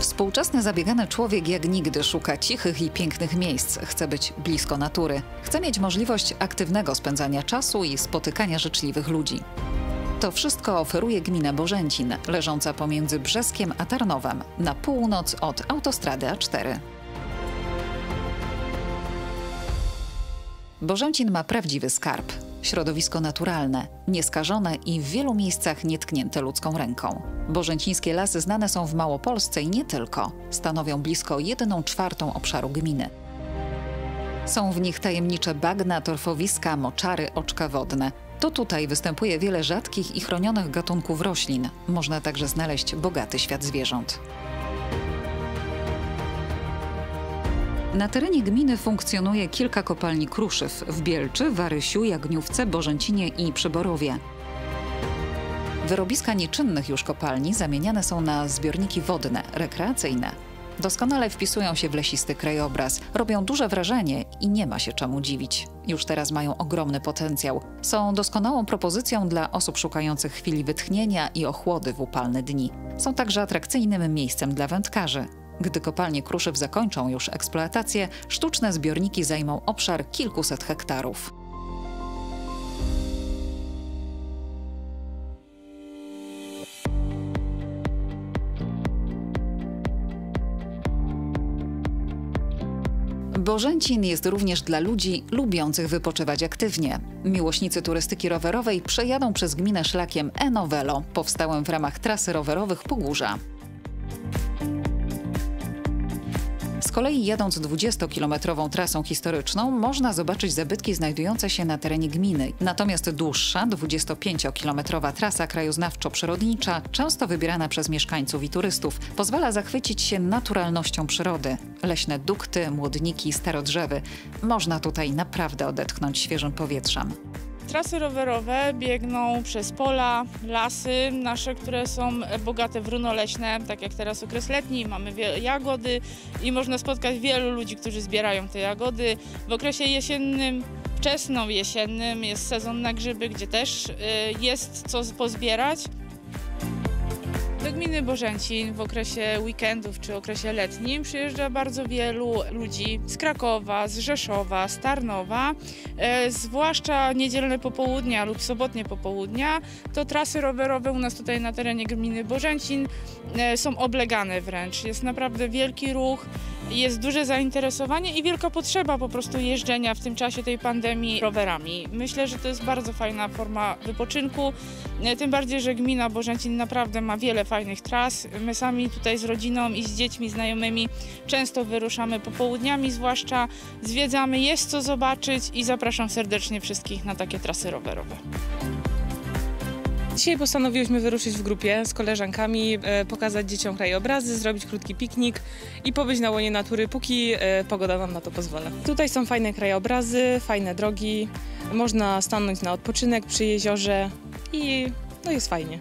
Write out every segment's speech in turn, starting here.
Współczesny zabiegany człowiek jak nigdy szuka cichych i pięknych miejsc, chce być blisko natury, chce mieć możliwość aktywnego spędzania czasu i spotykania życzliwych ludzi. To wszystko oferuje gmina Bożęcin, leżąca pomiędzy Brzeskiem a Tarnowem, na północ od autostrady A4. Bożęcin ma prawdziwy skarb. Środowisko naturalne, nieskażone i w wielu miejscach nietknięte ludzką ręką. Bożęcińskie lasy znane są w Małopolsce i nie tylko. Stanowią blisko 1/4 obszaru gminy. Są w nich tajemnicze bagna, torfowiska, moczary, oczka wodne. To tutaj występuje wiele rzadkich i chronionych gatunków roślin. Można także znaleźć bogaty świat zwierząt. Na terenie gminy funkcjonuje kilka kopalni kruszyw w Bielczy, Warysiu, Jagniówce, Bożęcinie i Przyborowie. Wyrobiska nieczynnych już kopalni zamieniane są na zbiorniki wodne, rekreacyjne. Doskonale wpisują się w lesisty krajobraz, robią duże wrażenie i nie ma się czemu dziwić. Już teraz mają ogromny potencjał. Są doskonałą propozycją dla osób szukających chwili wytchnienia i ochłody w upalne dni. Są także atrakcyjnym miejscem dla wędkarzy. Gdy kopalnie kruszyw zakończą już eksploatację, sztuczne zbiorniki zajmą obszar kilkuset hektarów. Bożęcin jest również dla ludzi lubiących wypoczywać aktywnie. Miłośnicy turystyki rowerowej przejadą przez gminę szlakiem E-Novelo, powstałym w ramach trasy rowerowych Pogórza. Z kolei jadąc 20-kilometrową trasą historyczną można zobaczyć zabytki znajdujące się na terenie gminy. Natomiast dłuższa, 25-kilometrowa trasa krajoznawczo-przyrodnicza, często wybierana przez mieszkańców i turystów, pozwala zachwycić się naturalnością przyrody. Leśne dukty, młodniki, starodrzewy. Można tutaj naprawdę odetchnąć świeżym powietrzem. Trasy rowerowe biegną przez pola, lasy nasze, które są bogate w runo leśne, tak jak teraz okres letni, mamy jagody i można spotkać wielu ludzi, którzy zbierają te jagody. W okresie jesiennym, wczesnojesiennym jest sezon na grzyby, gdzie też jest co pozbierać. Do gminy Bożęcin w okresie weekendów czy okresie letnim przyjeżdża bardzo wielu ludzi z Krakowa, z Rzeszowa, z Tarnowa. Zwłaszcza niedzielne popołudnia lub sobotnie popołudnia to trasy rowerowe u nas tutaj na terenie gminy Bożęcin są oblegane wręcz. Jest naprawdę wielki ruch, jest duże zainteresowanie i wielka potrzeba po prostu jeżdżenia w tym czasie tej pandemii rowerami. Myślę, że to jest bardzo fajna forma wypoczynku, tym bardziej, że gmina Bożęcin naprawdę ma wiele fajnych tras. My sami tutaj z rodziną i z dziećmi, znajomymi często wyruszamy popołudniami, zwłaszcza zwiedzamy, jest co zobaczyć i zapraszam serdecznie wszystkich na takie trasy rowerowe. Dzisiaj postanowiłyśmy wyruszyć w grupie z koleżankami, pokazać dzieciom krajobrazy, zrobić krótki piknik i pobyć na łonie natury, póki pogoda nam na to pozwala. Tutaj są fajne krajobrazy, fajne drogi, można stanąć na odpoczynek przy jeziorze i no jest fajnie.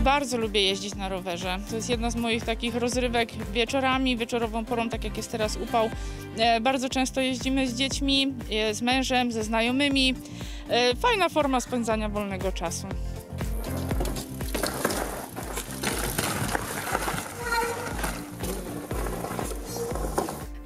Bardzo lubię jeździć na rowerze. To jest jedna z moich takich rozrywek wieczorami, wieczorową porą, tak jak jest teraz upał. Bardzo często jeździmy z dziećmi, z mężem, ze znajomymi. Fajna forma spędzania wolnego czasu.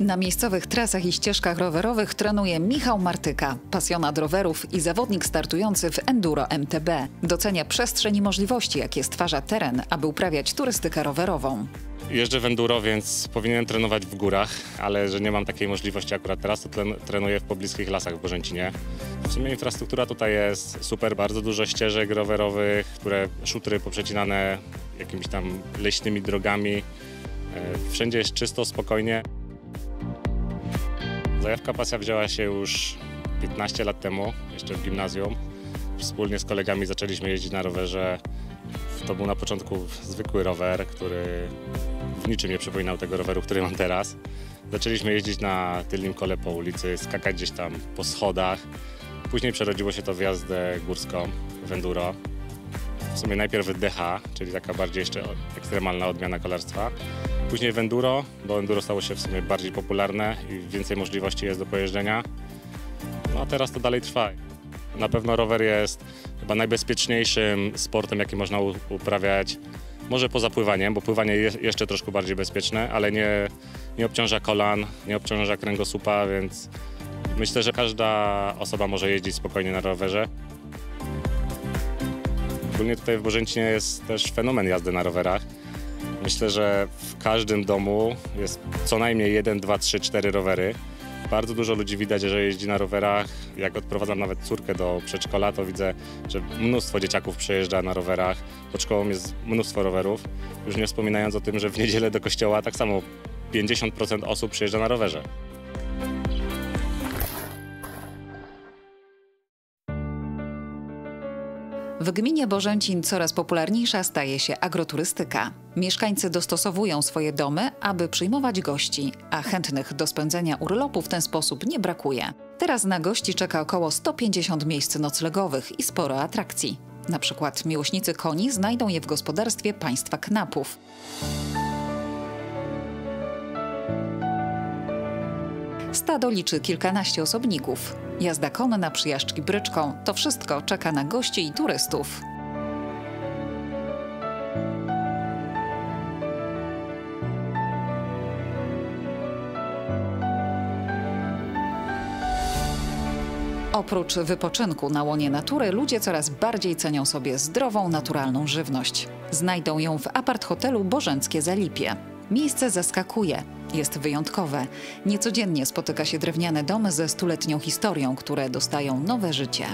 Na miejscowych trasach i ścieżkach rowerowych trenuje Michał Martyka, pasjonat rowerów i zawodnik startujący w Enduro MTB. Docenia przestrzeń i możliwości, jakie stwarza teren, aby uprawiać turystykę rowerową. Jeżdżę w enduro, więc powinienem trenować w górach, ale że nie mam takiej możliwości akurat teraz, to trenuję w pobliskich lasach w Bożęcinie. W sumie infrastruktura tutaj jest super, bardzo dużo ścieżek rowerowych, szutry poprzecinane jakimiś tam leśnymi drogami. Wszędzie jest czysto, spokojnie. Zajawka pasja wzięła się już 15 lat temu, jeszcze w gimnazjum. Wspólnie z kolegami zaczęliśmy jeździć na rowerze. To był na początku zwykły rower, który w niczym nie przypominał tego roweru, który mam teraz. Zaczęliśmy jeździć na tylnym kole po ulicy, skakać gdzieś tam po schodach. Później przerodziło się to w jazdę górską, w enduro. W sumie najpierw DH, czyli taka bardziej jeszcze ekstremalna odmiana kolarstwa. Później w enduro, bo enduro stało się w sumie bardziej popularne i więcej możliwości jest do pojeżdżenia. No a teraz to dalej trwa. Na pewno rower jest chyba najbezpieczniejszym sportem, jaki można uprawiać Może poza pływaniem, bo pływanie jest jeszcze troszkę bardziej bezpieczne, ale nie obciąża kolan, nie obciąża kręgosłupa, więc myślę, że każda osoba może jeździć spokojnie na rowerze. Ogólnie tutaj w Bożęcinie jest też fenomen jazdy na rowerach. Myślę, że w każdym domu jest co najmniej 1, 2, 3, 4 rowery. Bardzo dużo ludzi widać, że jeździ na rowerach. Jak odprowadzam nawet córkę do przedszkola, to widzę, że mnóstwo dzieciaków przejeżdża na rowerach. Pod szkołą jest mnóstwo rowerów. Już nie wspominając o tym, że w niedzielę do kościoła tak samo 50% osób przyjeżdża na rowerze. W gminie Bożęcin coraz popularniejsza staje się agroturystyka. Mieszkańcy dostosowują swoje domy, aby przyjmować gości, a chętnych do spędzenia urlopu w ten sposób nie brakuje. Teraz na gości czeka około 150 miejsc noclegowych i sporo atrakcji. Na przykład miłośnicy koni znajdą je w gospodarstwie państwa Knapów. Stado liczy kilkanaście osobników. Jazda konna, przyjażdżki bryczką – to wszystko czeka na gości i turystów. Oprócz wypoczynku na łonie natury, ludzie coraz bardziej cenią sobie zdrową, naturalną żywność. Znajdą ją w apart-hotelu Bożenckie Zalipie. Miejsce zaskakuje. Jest wyjątkowe. Niecodziennie spotyka się drewniane domy ze stuletnią historią, które dostają nowe życie.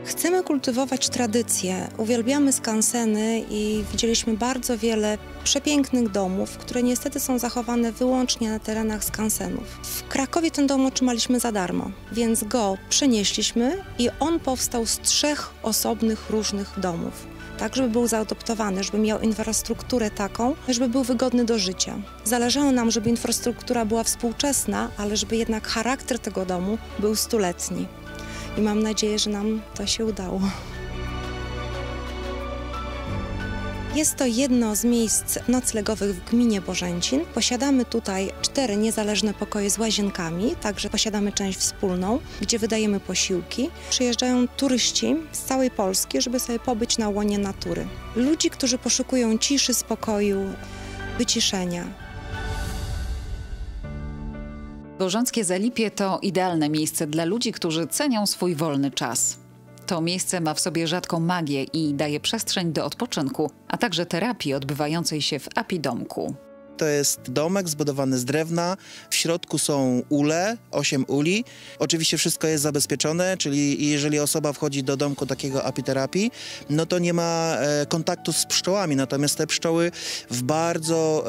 Chcemy kultywować tradycje, uwielbiamy skanseny i widzieliśmy bardzo wiele przepięknych domów, które niestety są zachowane wyłącznie na terenach skansenów. W Krakowie ten dom otrzymaliśmy za darmo, więc go przenieśliśmy i on powstał z 3 osobnych różnych domów. Tak, żeby był zaadoptowany, żeby miał infrastrukturę taką, żeby był wygodny do życia. Zależało nam, żeby infrastruktura była współczesna, ale żeby jednak charakter tego domu był stuletni. I mam nadzieję, że nam to się udało. Jest to jedno z miejsc noclegowych w gminie Bożęcin. Posiadamy tutaj 4 niezależne pokoje z łazienkami, także posiadamy część wspólną, gdzie wydajemy posiłki. Przyjeżdżają turyści z całej Polski, żeby sobie pobyć na łonie natury. Ludzi, którzy poszukują ciszy, spokoju, wyciszenia. Bożenckie Zalipie to idealne miejsce dla ludzi, którzy cenią swój wolny czas. To miejsce ma w sobie rzadką magię i daje przestrzeń do odpoczynku, a także terapii odbywającej się w apidomku. To jest domek zbudowany z drewna, w środku są ule, 8 uli. Oczywiście wszystko jest zabezpieczone, czyli jeżeli osoba wchodzi do domku takiego apiterapii, no to nie ma kontaktu z pszczołami, natomiast te pszczoły w bardzo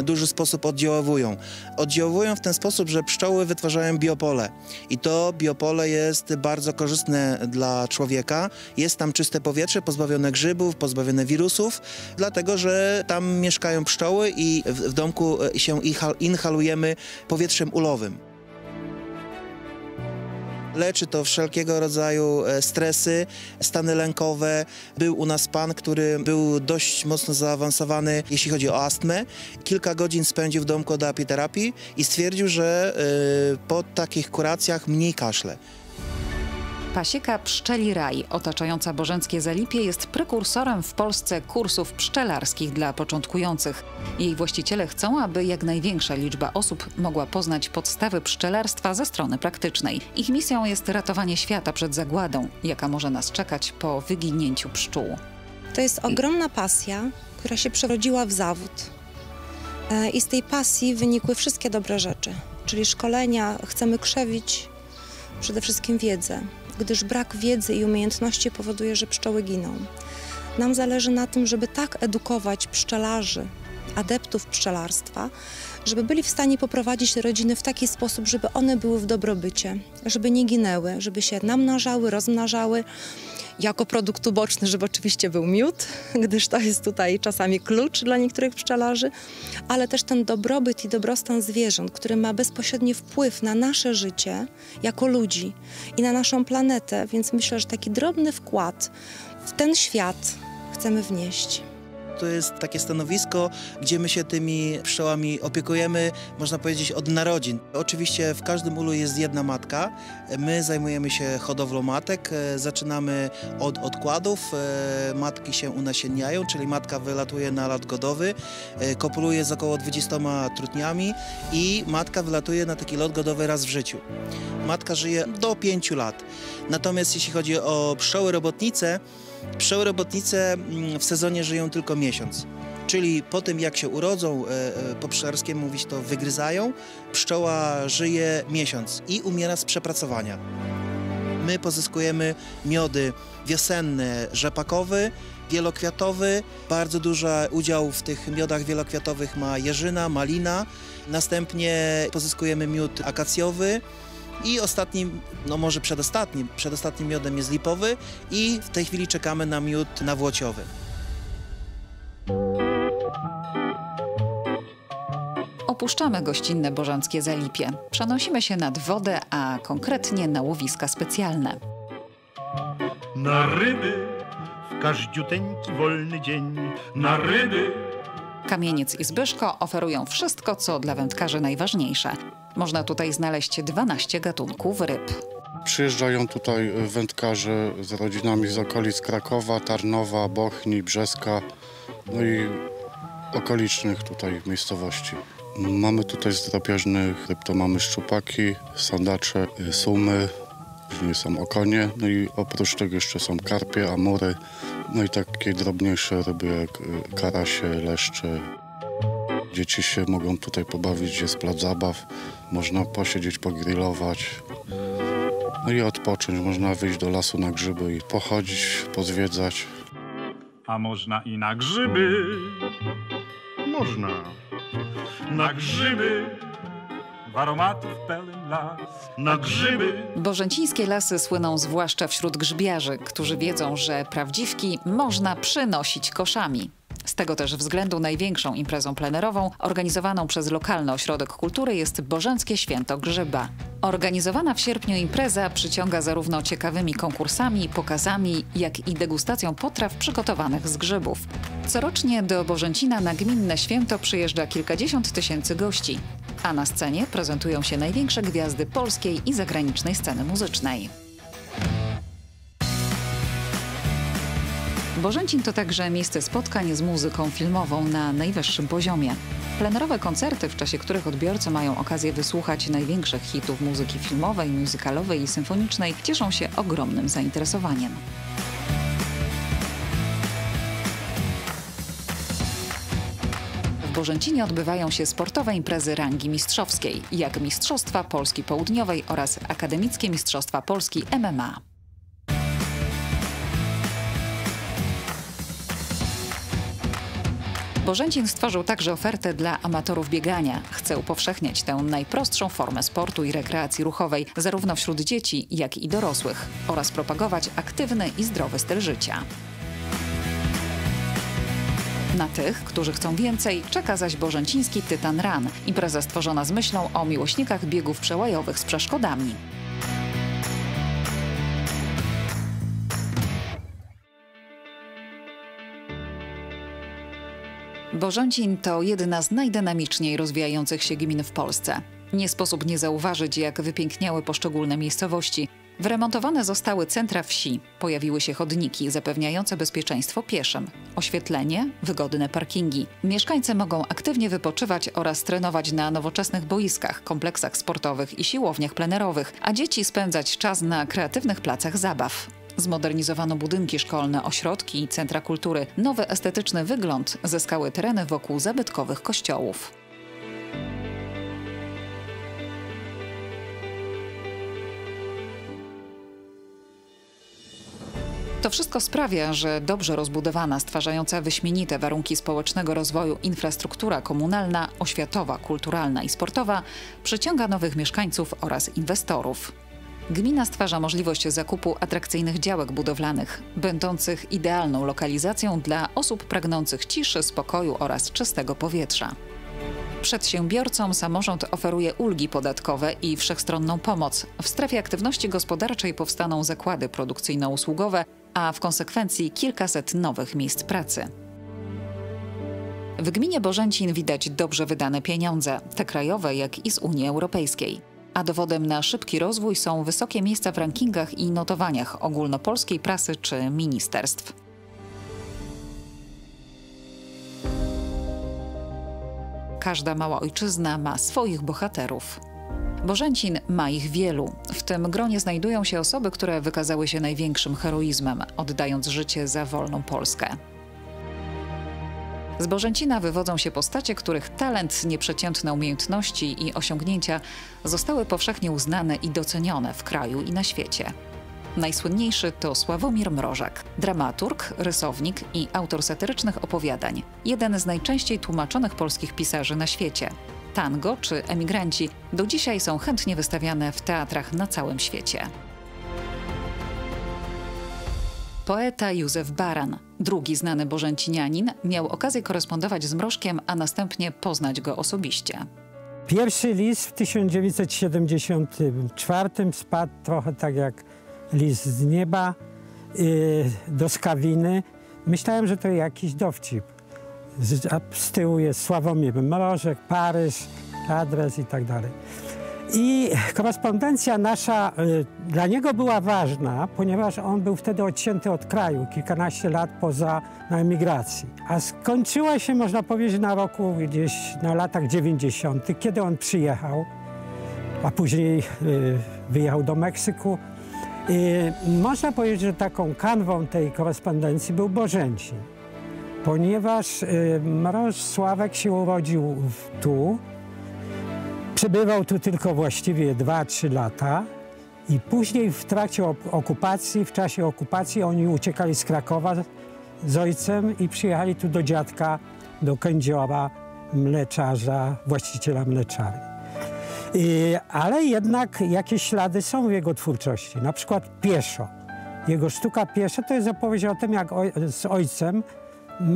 duży sposób oddziaływują. Oddziaływują w ten sposób, że pszczoły wytwarzają biopole i to biopole jest bardzo korzystne dla człowieka. Jest tam czyste powietrze, pozbawione grzybów, pozbawione wirusów, dlatego że tam mieszkają pszczoły i w domku się inhalujemy powietrzem ulowym. Leczy to wszelkiego rodzaju stresy, stany lękowe. Był u nas pan, który był dość mocno zaawansowany, jeśli chodzi o astmę. Kilka godzin spędził w domku do apiterapii i stwierdził, że po takich kuracjach mniej kaszle. Pasieka Pszczeli Raj, otaczająca Bożenckie Zalipie, jest prekursorem w Polsce kursów pszczelarskich dla początkujących. Jej właściciele chcą, aby jak największa liczba osób mogła poznać podstawy pszczelarstwa ze strony praktycznej. Ich misją jest ratowanie świata przed zagładą, jaka może nas czekać po wyginięciu pszczół. To jest ogromna pasja, która się przerodziła w zawód. I z tej pasji wynikły wszystkie dobre rzeczy, czyli szkolenia. Chcemy krzewić przede wszystkim wiedzę, gdyż brak wiedzy i umiejętności powoduje, że pszczoły giną. Nam zależy na tym, żeby tak edukować pszczelarzy, adeptów pszczelarstwa, żeby byli w stanie poprowadzić rodziny w taki sposób, żeby one były w dobrobycie, żeby nie ginęły, żeby się namnażały, rozmnażały. Jako produkt uboczny, żeby oczywiście był miód, gdyż to jest tutaj czasami klucz dla niektórych pszczelarzy, ale też ten dobrobyt i dobrostan zwierząt, który ma bezpośredni wpływ na nasze życie jako ludzi i na naszą planetę, więc myślę, że taki drobny wkład w ten świat chcemy wnieść. to jest takie stanowisko, gdzie my się tymi pszczołami opiekujemy, można powiedzieć, od narodzin. Oczywiście w każdym ulu jest jedna matka. My zajmujemy się hodowlą matek. Zaczynamy od odkładów. Matki się unasienniają, czyli matka wylatuje na lat godowy, kopuluje z około 20 trutniami i matka wylatuje na taki lot godowy raz w życiu. Matka żyje do 5 lat. Natomiast jeśli chodzi o pszczoły robotnice w sezonie żyją tylko miesiąc. Czyli po tym, jak się urodzą, po pszczelarskiemu mówić to wygryzają, pszczoła żyje miesiąc i umiera z przepracowania. My pozyskujemy miody wiosenne, rzepakowy, wielokwiatowy. Bardzo duży udział w tych miodach wielokwiatowych ma jeżyna, malina. Następnie pozyskujemy miód akacjowy. I ostatnim, no może przedostatnim miodem jest lipowy i w tej chwili czekamy na miód nawłociowy. Opuszczamy gościnne bożanckie Zalipie. Przenosimy się nad wodę, a konkretnie na łowiska specjalne. Na ryby w każdziuteńki wolny dzień, na ryby. Kamieniec i Zbyszko oferują wszystko, co dla wędkarzy najważniejsze. Można tutaj znaleźć 12 gatunków ryb. Przyjeżdżają tutaj wędkarze z rodzinami z okolic Krakowa, Tarnowa, Bochni, Brzeska, no i okolicznych tutaj miejscowości. Mamy tutaj z drapieżnych ryb, to mamy szczupaki, sandacze, sumy, później są okonie, no i oprócz tego jeszcze są karpie, amury, no i takie drobniejsze ryby jak karasie, leszcze. Dzieci się mogą tutaj pobawić, jest plac zabaw, można posiedzieć, pogrillować, no i odpocząć. Można wyjść do lasu na grzyby i pochodzić, pozwiedzać. A można i na grzyby. Można. Na grzyby. W aromatów pełen las. Na grzyby. Bożęcińskie lasy słyną zwłaszcza wśród grzybiarzy, którzy wiedzą, że prawdziwki można przynosić koszami. Z tego też względu największą imprezą plenerową organizowaną przez lokalny ośrodek kultury jest Bożenckie Święto Grzyba. Organizowana w sierpniu impreza przyciąga zarówno ciekawymi konkursami, pokazami, jak i degustacją potraw przygotowanych z grzybów. Corocznie do Bożęcina na gminne święto przyjeżdża kilkadziesiąt tysięcy gości, a na scenie prezentują się największe gwiazdy polskiej i zagranicznej sceny muzycznej. Bożęcin to także miejsce spotkań z muzyką filmową na najwyższym poziomie. Plenerowe koncerty, w czasie których odbiorcy mają okazję wysłuchać największych hitów muzyki filmowej, muzykalowej i symfonicznej, cieszą się ogromnym zainteresowaniem. W Bożęcinie odbywają się sportowe imprezy rangi mistrzowskiej, jak Mistrzostwa Polski Południowej oraz Akademickie Mistrzostwa Polski MMA. Bożęcin stworzył także ofertę dla amatorów biegania. Chce upowszechniać tę najprostszą formę sportu i rekreacji ruchowej, zarówno wśród dzieci, jak i dorosłych, oraz propagować aktywny i zdrowy styl życia. Na tych, którzy chcą więcej, czeka zaś bożęciński Tytan Run, impreza stworzona z myślą o miłośnikach biegów przełajowych z przeszkodami. Bożęcin to jedna z najdynamiczniej rozwijających się gmin w Polsce. Nie sposób nie zauważyć, jak wypiękniały poszczególne miejscowości. Wyremontowane zostały centra wsi, pojawiły się chodniki zapewniające bezpieczeństwo pieszym, oświetlenie, wygodne parkingi. Mieszkańcy mogą aktywnie wypoczywać oraz trenować na nowoczesnych boiskach, kompleksach sportowych i siłowniach plenerowych, a dzieci spędzać czas na kreatywnych placach zabaw. Zmodernizowano budynki szkolne, ośrodki i centra kultury. Nowy estetyczny wygląd zyskały tereny wokół zabytkowych kościołów. To wszystko sprawia, że dobrze rozbudowana, stwarzająca wyśmienite warunki społecznego rozwoju infrastruktura komunalna, oświatowa, kulturalna i sportowa przyciąga nowych mieszkańców oraz inwestorów. Gmina stwarza możliwość zakupu atrakcyjnych działek budowlanych, będących idealną lokalizacją dla osób pragnących ciszy, spokoju oraz czystego powietrza. Przedsiębiorcom samorząd oferuje ulgi podatkowe i wszechstronną pomoc. W strefie aktywności gospodarczej powstaną zakłady produkcyjno-usługowe, a w konsekwencji kilkaset nowych miejsc pracy. W gminie Bożęcin widać dobrze wydane pieniądze, te krajowe, jak i z Unii Europejskiej. A dowodem na szybki rozwój są wysokie miejsca w rankingach i notowaniach ogólnopolskiej prasy czy ministerstw. Każda mała ojczyzna ma swoich bohaterów. Bożęcin ma ich wielu. W tym gronie znajdują się osoby, które wykazały się największym heroizmem, oddając życie za wolną Polskę. Z Bożęcina wywodzą się postacie, których talent, nieprzeciętne umiejętności i osiągnięcia zostały powszechnie uznane i docenione w kraju i na świecie. Najsłynniejszy to Sławomir Mrożek, dramaturg, rysownik i autor satyrycznych opowiadań. Jeden z najczęściej tłumaczonych polskich pisarzy na świecie. Tango czy Emigranci do dzisiaj są chętnie wystawiane w teatrach na całym świecie. Poeta Józef Baran, drugi znany bożęcinianin, miał okazję korespondować z Mrożkiem, a następnie poznać go osobiście. Pierwszy list w 1974 spadł trochę tak jak list z nieba do Skawiny. Myślałem, że to jakiś dowcip. Z tyłu jest Sławomir Mrożek, Paryż, adres i tak dalej. I korespondencja nasza dla niego była ważna, ponieważ on był wtedy odcięty od kraju, kilkanaście lat na emigracji. A skończyła się, można powiedzieć, na roku gdzieś na latach 90., kiedy on przyjechał, a później wyjechał do Meksyku. Można powiedzieć, że taką kanwą tej korespondencji był Bożęcin, ponieważ Sławek się urodził tu, przebywał tu tylko właściwie 2-3 lata i później w trakcie okupacji, w czasie okupacji oni uciekali z Krakowa z ojcem i przyjechali tu do dziadka, do kędziora, mleczarza, właściciela mleczarni. Ale jednak jakieś ślady są w jego twórczości, na przykład Pieszo. Jego sztuka Pieszo to jest opowieść o tym, jak z ojcem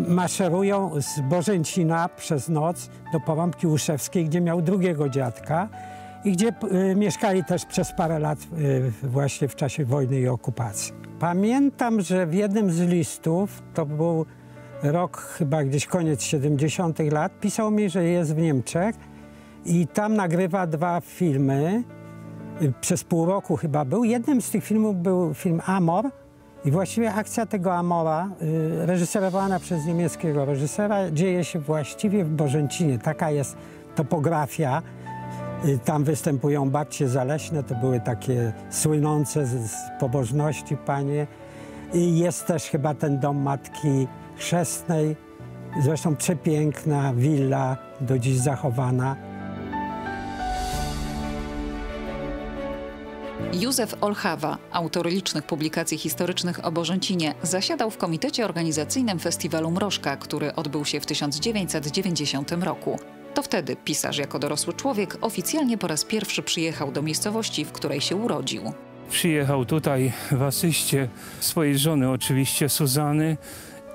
maszerują z Bożęcina przez noc do Porąbki Łuszewskiej, gdzie miał drugiego dziadka i gdzie mieszkali też przez parę lat właśnie w czasie wojny i okupacji. Pamiętam, że w jednym z listów, to był rok chyba gdzieś koniec 70. lat, pisał mi, że jest w Niemczech i tam nagrywa 2 filmy. Przez pół roku chyba był. Jednym z tych filmów był film Amor. I właściwie akcja tego Amora, reżyserowana przez niemieckiego reżysera, dzieje się właściwie w Bożęcinie. Taka jest topografia. Tam występują babcie zaleśne, to były takie słynące z pobożności panie. I jest też chyba ten dom Matki Chrzestnej, zresztą przepiękna willa, do dziś zachowana. Józef Olchawa, autor licznych publikacji historycznych o Bożęcinie, zasiadał w komitecie organizacyjnym Festiwalu Mrożka, który odbył się w 1990 roku. To wtedy pisarz jako dorosły człowiek oficjalnie po raz pierwszy przyjechał do miejscowości, w której się urodził. Przyjechał tutaj w asyście swojej żony, oczywiście Suzany,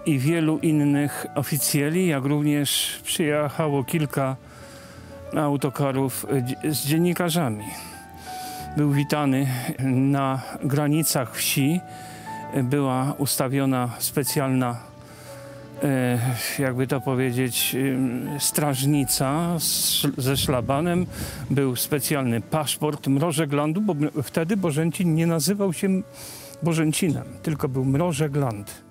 i wielu innych oficjeli, jak również przyjechało kilka autokarów z dziennikarzami. Był witany na granicach wsi. Była ustawiona specjalna, jakby to powiedzieć, strażnica ze szlabanem. Był specjalny paszport Mrożeklandu, bo wtedy Bożęcin nie nazywał się Bożęcinem, tylko był Mrożekland.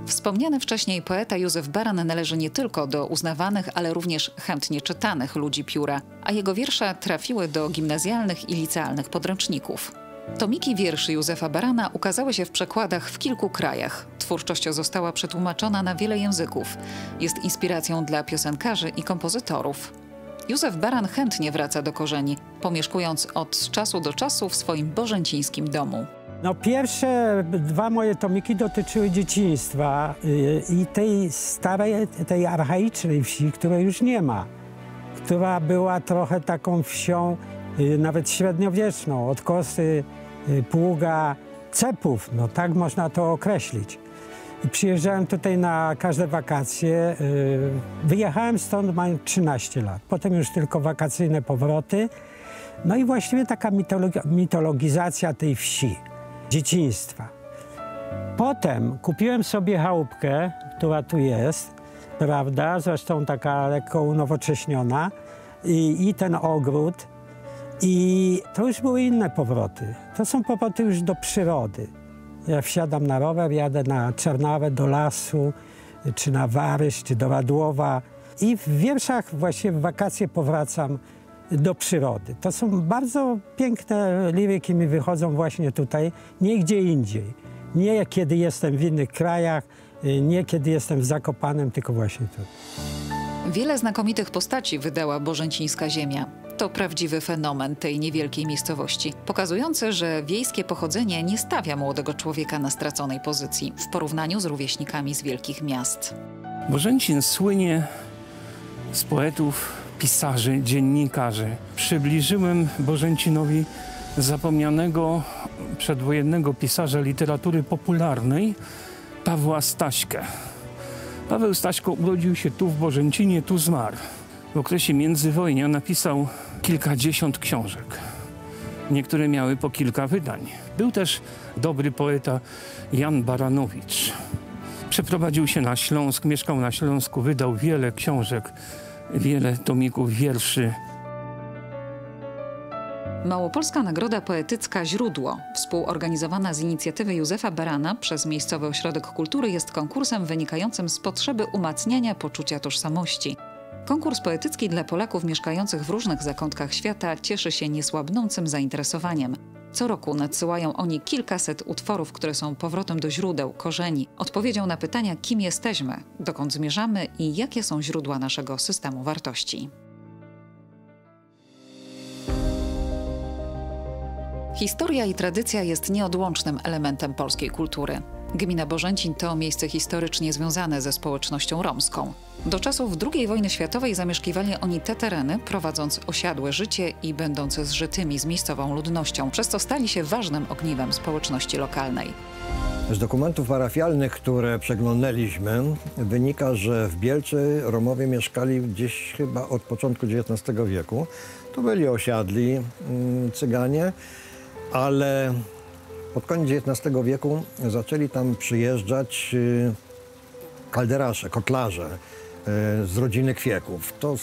Wspomniany wcześniej poeta Józef Baran należy nie tylko do uznawanych, ale również chętnie czytanych ludzi pióra, a jego wiersze trafiły do gimnazjalnych i licealnych podręczników. Tomiki wierszy Józefa Barana ukazały się w przekładach w kilku krajach. Twórczość została przetłumaczona na wiele języków. Jest inspiracją dla piosenkarzy i kompozytorów. Józef Baran chętnie wraca do korzeni, pomieszkując od czasu do czasu w swoim bożęcińskim domu. No, pierwsze 2 moje tomiki dotyczyły dzieciństwa i tej starej, tej archaicznej wsi, której już nie ma, która była trochę taką wsią nawet średniowieczną, od Kosy, Pługa, Cepów, no tak można to określić. I przyjeżdżałem tutaj na każde wakacje, wyjechałem stąd mając 13 lat, potem już tylko wakacyjne powroty, no i właściwie taka mitologizacja tej wsi. Dzieciństwa. Potem kupiłem sobie chałupkę, która tu jest, prawda, zresztą taka lekko unowocześniona i ten ogród. I to już były inne powroty. To są powroty już do przyrody. Ja wsiadam na rower, jadę na Czernawę, do lasu, czy na Warysz, czy do Radłowa. I w wierszach właśnie w wakacje powracam do przyrody. To są bardzo piękne liryki mi wychodzą właśnie tutaj, nie gdzie indziej. Nie kiedy jestem w innych krajach, nie kiedy jestem w Zakopanem, tylko właśnie tu. Wiele znakomitych postaci wydała bożęcińska ziemia. To prawdziwy fenomen tej niewielkiej miejscowości, pokazujący, że wiejskie pochodzenie nie stawia młodego człowieka na straconej pozycji w porównaniu z rówieśnikami z wielkich miast. Bożęcin słynie z poetów, pisarzy, dziennikarzy. Przybliżyłem Bożęcinowi zapomnianego przedwojennego pisarza literatury popularnej Pawła Staśkę. Paweł Staśko urodził się tu w Bożęcinie, tu zmarł. W okresie międzywojnia napisał kilkadziesiąt książek. Niektóre miały po kilka wydań. Był też dobry poeta Jan Baranowicz. Przeprowadził się na Śląsk, mieszkał na Śląsku, wydał wiele książek, wiele tomików wierszy. Małopolska Nagroda Poetycka Źródło, współorganizowana z inicjatywy Józefa Barana przez Miejscowy Ośrodek Kultury, jest konkursem wynikającym z potrzeby umacniania poczucia tożsamości. Konkurs poetycki dla Polaków mieszkających w różnych zakątkach świata cieszy się niesłabnącym zainteresowaniem. Co roku nadsyłają oni kilkaset utworów, które są powrotem do źródeł, korzeni, odpowiedzią na pytania, kim jesteśmy, dokąd zmierzamy i jakie są źródła naszego systemu wartości. Historia i tradycja jest nieodłącznym elementem polskiej kultury. Gmina Bożęcin to miejsce historycznie związane ze społecznością romską. Do czasów II wojny światowej zamieszkiwali oni te tereny, prowadząc osiadłe życie i będąc zżytymi z miejscową ludnością, przez co stali się ważnym ogniwem społeczności lokalnej. Z dokumentów parafialnych, które przeglądaliśmy, wynika, że w Bielczy Romowie mieszkali gdzieś chyba od początku XIX wieku. To byli osiadli Cyganie, ale pod koniec XIX wieku zaczęli tam przyjeżdżać kalderasze, kotlarze z rodziny Kwieków. To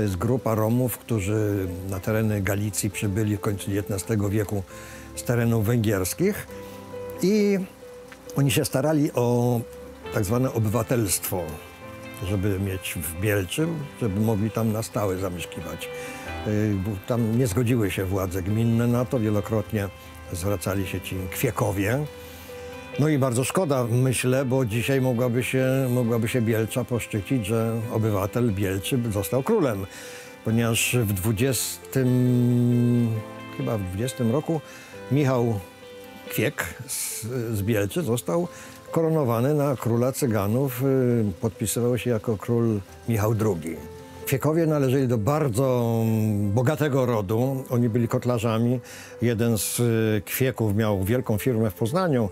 jest grupa Romów, którzy na tereny Galicji przybyli w końcu XIX wieku z terenów węgierskich i oni się starali o tak zwane obywatelstwo, żeby mieć w Bielczy, żeby mogli tam na stałe zamieszkiwać. Tam nie zgodziły się władze gminne na to, wielokrotnie zwracali się ci Kwiekowie. No i bardzo szkoda, myślę, bo dzisiaj mogłaby się Bielcza poszczycić, że obywatel Bielczy został królem, ponieważ w 20 roku Michał Kwiek z Bielczy został koronowany na króla Cyganów. Podpisywał się jako król Michał II. Kwiekowie należeli do bardzo bogatego rodu. Oni byli kotlarzami. Jeden z Kwieków miał wielką firmę w Poznaniu.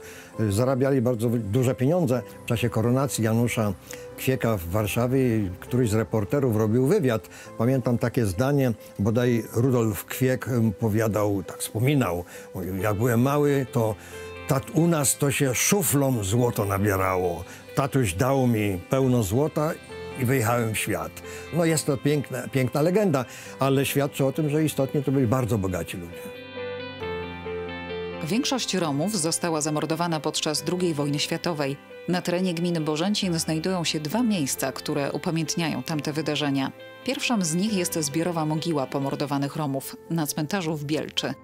Zarabiali bardzo duże pieniądze. W czasie koronacji Janusza Kwieka w Warszawie któryś z reporterów robił wywiad. Pamiętam takie zdanie, bodaj Rudolf Kwiek powiadał, tak wspominał, mówił, jak byłem mały, to u nas to się szuflą złoto nabierało. Tatuś dał mi pełno złota i wyjechałem w świat. No jest to piękna legenda, ale świadczy o tym, że istotnie to byli bardzo bogaci ludzie. Większość Romów została zamordowana podczas II wojny światowej. Na terenie gminy Bożęcin znajdują się dwa miejsca, które upamiętniają tamte wydarzenia. Pierwszym z nich jest zbiorowa mogiła pomordowanych Romów na cmentarzu w Bielczy.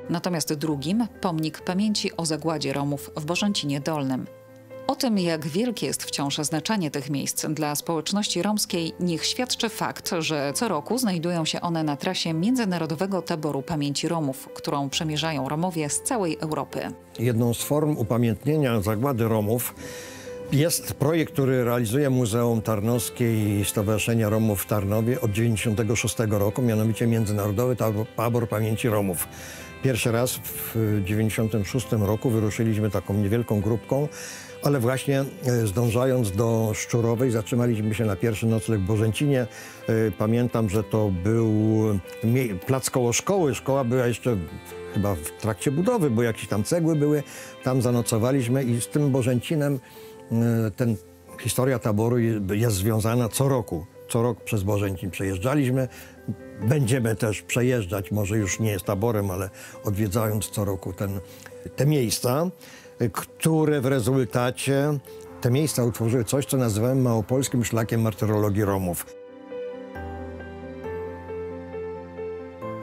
Natomiast drugim pomnik pamięci o zagładzie Romów w Bożęcinie Dolnym. O tym, jak wielkie jest wciąż znaczenie tych miejsc dla społeczności romskiej, niech świadczy fakt, że co roku znajdują się one na trasie Międzynarodowego Taboru Pamięci Romów, którą przemierzają Romowie z całej Europy. Jedną z form upamiętnienia zagłady Romów jest projekt, który realizuje Muzeum Tarnowskie i Stowarzyszenie Romów w Tarnowie od 1996 roku, mianowicie Międzynarodowy Tabor Pamięci Romów. Pierwszy raz w 1996 roku wyruszyliśmy taką niewielką grupką, ale właśnie zdążając do Szczurowej zatrzymaliśmy się na pierwszy nocleg w Bożęcinie. Pamiętam, że to był plac koło szkoły. Szkoła była jeszcze chyba w trakcie budowy, bo jakieś tam cegły były, tam zanocowaliśmy i z tym Bożęcinem historia taboru jest związana co roku. Co rok przez Bożęcin przejeżdżaliśmy. Będziemy też przejeżdżać, może już nie jest taborem, ale odwiedzając co roku te miejsca, które w rezultacie te miejsca utworzyły coś, co nazywałem małopolskim szlakiem martyrologii Romów.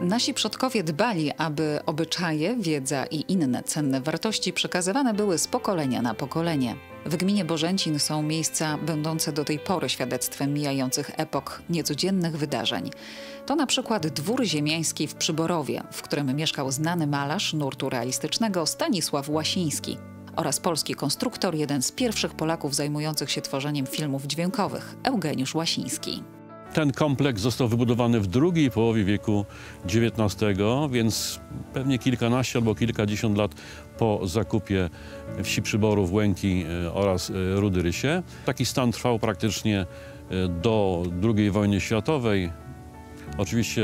Nasi przodkowie dbali, aby obyczaje, wiedza i inne cenne wartości przekazywane były z pokolenia na pokolenie. W gminie Bożęcin są miejsca będące do tej pory świadectwem mijających epok, niecodziennych wydarzeń. To na przykład dwór ziemiański w Przyborowie, w którym mieszkał znany malarz nurtu realistycznego Stanisław Łasiński oraz polski konstruktor, jeden z pierwszych Polaków zajmujących się tworzeniem filmów dźwiękowych, Eugeniusz Łasiński. Ten kompleks został wybudowany w drugiej połowie wieku XIX, więc pewnie kilkanaście albo kilkadziesiąt lat po zakupie wsi Przyborów, Łęki oraz Rudy Rysie. Taki stan trwał praktycznie do II wojny światowej. Oczywiście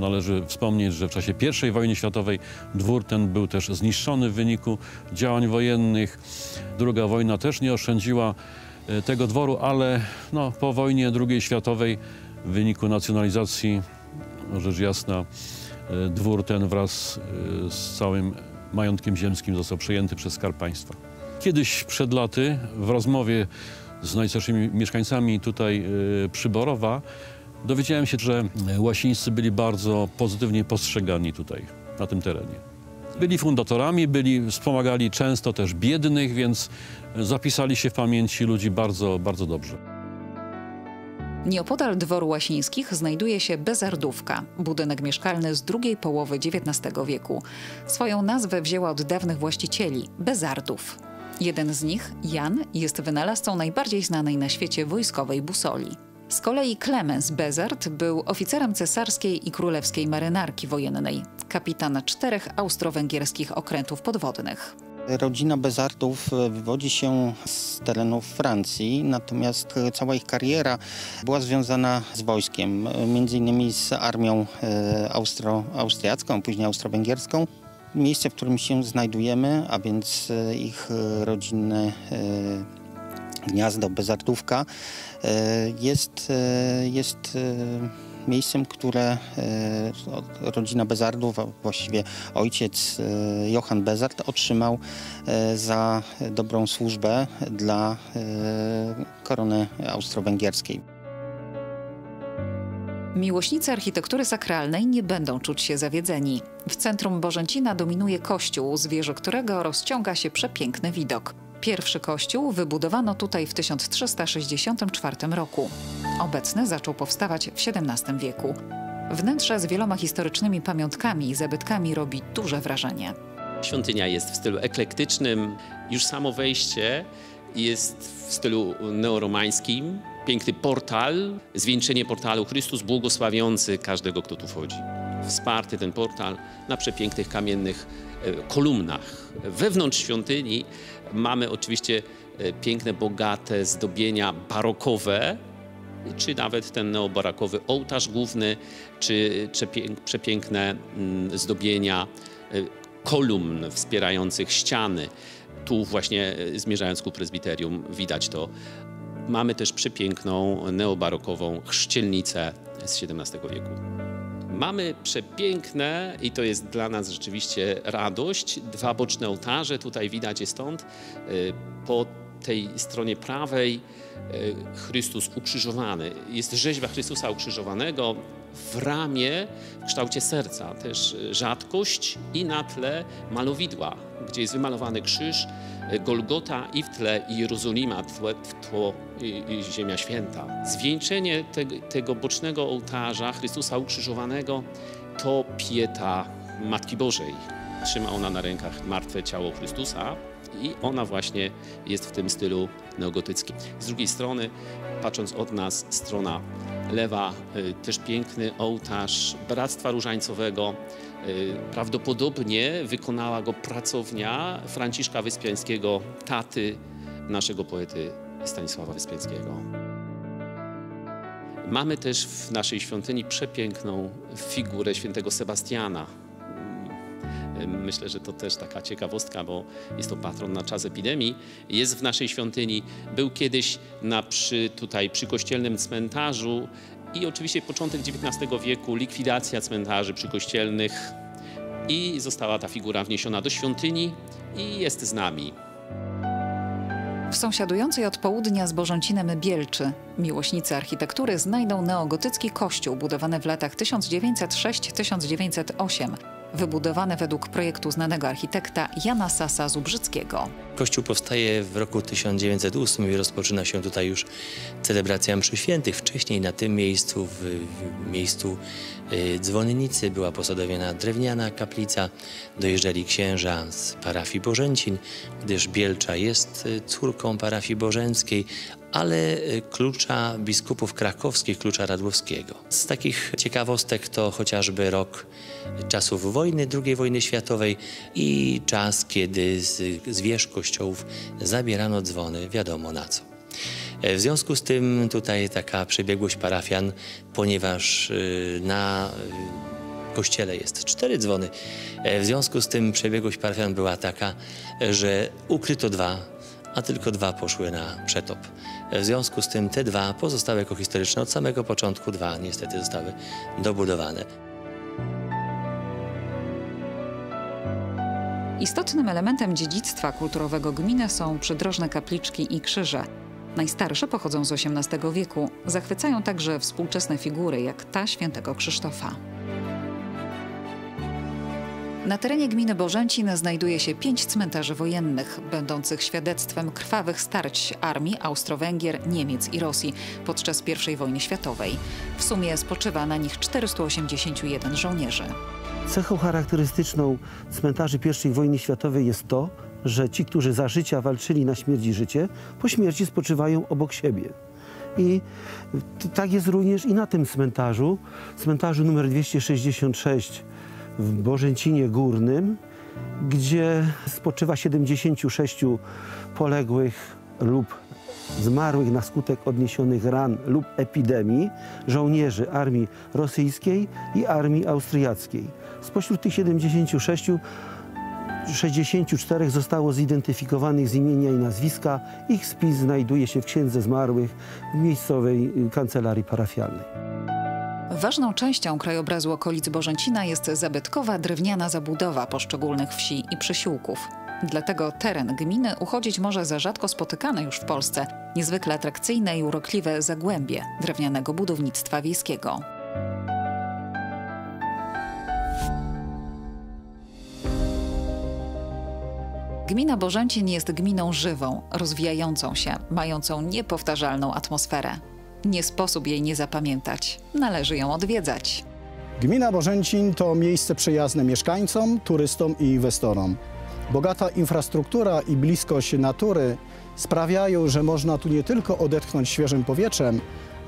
należy wspomnieć, że w czasie I wojny światowej dwór ten był też zniszczony w wyniku działań wojennych. Druga wojna też nie oszczędziła tego dworu, ale po wojnie II światowej w wyniku nacjonalizacji, rzecz jasna, dwór ten wraz z całym majątkiem ziemskim został przejęty przez Skarb Państwa. Kiedyś przed laty w rozmowie z najstarszymi mieszkańcami tutaj Przyborowa dowiedziałem się, że Łasińscy byli bardzo pozytywnie postrzegani tutaj, na tym terenie. Byli fundatorami, wspomagali często też biednych, więc zapisali się w pamięci ludzi bardzo, bardzo dobrze. Nieopodal dworu Łasińskich znajduje się Bezardówka, budynek mieszkalny z drugiej połowy XIX wieku. Swoją nazwę wzięła od dawnych właścicieli – Bezardów. Jeden z nich, Jan, jest wynalazcą najbardziej znanej na świecie wojskowej busoli. Z kolei Klemens Bezard był oficerem cesarskiej i królewskiej marynarki wojennej, kapitan 4 austro-węgierskich okrętów podwodnych. Rodzina Bezardów wywodzi się z terenów Francji, natomiast cała ich kariera była związana z wojskiem, między innymi z armią austriacką, później austro-węgierską. Miejsce, w którym się znajdujemy, a więc ich rodzinne gniazdo Bezardówka, jest miejscem, które rodzina Bezardów, a właściwie ojciec Johann Bezard otrzymał za dobrą służbę dla korony austro-węgierskiej. Miłośnicy architektury sakralnej nie będą czuć się zawiedzeni. W centrum Bożęcina dominuje kościół, z wieży którego rozciąga się przepiękny widok. Pierwszy kościół wybudowano tutaj w 1364 roku. Obecny zaczął powstawać w XVII wieku. Wnętrze z wieloma historycznymi pamiątkami i zabytkami robi duże wrażenie. Świątynia jest w stylu eklektycznym. Już samo wejście jest w stylu neoromańskim. Piękny portal, zwieńczenie portalu Chrystus błogosławiący każdego, kto tu wchodzi. Wsparty ten portal na przepięknych kamiennych kolumnach. Wewnątrz świątyni mamy oczywiście piękne, bogate zdobienia barokowe, czy nawet ten neobarokowy ołtarz główny, czy przepiękne zdobienia kolumn wspierających ściany. Tu właśnie zmierzając ku prezbiterium widać to. Mamy też przepiękną neobarokową chrzcielnicę z XVII wieku. Mamy przepiękne, i to jest dla nas rzeczywiście radość, 2 boczne ołtarze. Tutaj widać je stąd. Po tej stronie prawej Chrystus ukrzyżowany. Jest rzeźba Chrystusa ukrzyżowanego w ramie w kształcie serca. Też rzadkość i na tle malowidła, gdzie jest wymalowany krzyż, Golgota i w tle Jerozolima, w tło Ziemia Święta. Zwieńczenie tego bocznego ołtarza Chrystusa ukrzyżowanego to pieta Matki Bożej. Trzyma ona na rękach martwe ciało Chrystusa i ona właśnie jest w tym stylu neogotyckim. Z drugiej strony, patrząc od nas, strona lewa, też piękny ołtarz Bractwa Różańcowego. Prawdopodobnie wykonała go pracownia Franciszka Wyspiańskiego, taty naszego poety Stanisława Wyspiańskiego. Mamy też w naszej świątyni przepiękną figurę świętego Sebastiana. Myślę, że to też taka ciekawostka, bo jest to patron na czas epidemii. Jest w naszej świątyni, był kiedyś tutaj przy kościelnym cmentarzu i oczywiście początek XIX wieku, likwidacja cmentarzy przykościelnych i została ta figura wniesiona do świątyni i jest z nami. W sąsiadującej od południa z Bożącinem Bielczy miłośnicy architektury znajdą neogotycki kościół budowany w latach 1906-1908, wybudowany według projektu znanego architekta Jana Sasa-Zubrzyckiego. Kościół powstaje w roku 1908 i rozpoczyna się tutaj już celebracja mszy świętych. Wcześniej na tym miejscu, w miejscu dzwonnicy była posadowiona drewniana kaplica. Dojeżdżali księża z parafii Bożęcin, gdyż Bielcza jest córką parafii bożenckiej, ale klucza biskupów krakowskich, klucza Radłowskiego. Z takich ciekawostek to chociażby rok czasów wojny, II wojny światowej i czas, kiedy z wież kościołów zabierano dzwony, wiadomo na co. W związku z tym tutaj taka przebiegłość parafian, ponieważ na kościele jest 4 dzwony, w związku z tym przebiegłość parafian była taka, że ukryto 2, a tylko 2 poszły na przetop. W związku z tym te 2 pozostały jako historyczne od samego początku, 2 niestety zostały dobudowane. Istotnym elementem dziedzictwa kulturowego gminy są przydrożne kapliczki i krzyże. Najstarsze pochodzą z XVIII wieku. Zachwycają także współczesne figury, jak ta świętego Krzysztofa. Na terenie gminy Bożęcin znajduje się 5 cmentarzy wojennych, będących świadectwem krwawych starć armii Austro-Węgier, Niemiec i Rosji podczas I wojny światowej. W sumie spoczywa na nich 481 żołnierzy. Cechą charakterystyczną cmentarzy I wojny światowej jest to, że ci, którzy za życia walczyli na śmierć i życie, po śmierci spoczywają obok siebie. I tak jest również i na tym cmentarzu numer 266 w Bożęcinie Górnym, gdzie spoczywa 76 poległych lub zmarłych na skutek odniesionych ran lub epidemii żołnierzy armii rosyjskiej i armii austriackiej. Spośród tych 76 64 zostało zidentyfikowanych z imienia i nazwiska. Ich spis znajduje się w księdze zmarłych w miejscowej kancelarii parafialnej. Ważną częścią krajobrazu okolic Bożęcina jest zabytkowa drewniana zabudowa poszczególnych wsi i przysiłków. Dlatego teren gminy uchodzić może za rzadko spotykane już w Polsce, niezwykle atrakcyjne i urokliwe zagłębie drewnianego budownictwa wiejskiego. Gmina Bożęcin jest gminą żywą, rozwijającą się, mającą niepowtarzalną atmosferę. Nie sposób jej nie zapamiętać. Należy ją odwiedzać. Gmina Bożęcin to miejsce przyjazne mieszkańcom, turystom i inwestorom. Bogata infrastruktura i bliskość natury sprawiają, że można tu nie tylko odetchnąć świeżym powietrzem,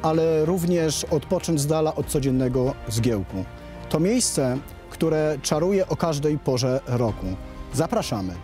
ale również odpocząć z dala od codziennego zgiełku. To miejsce, które czaruje o każdej porze roku. Zapraszamy!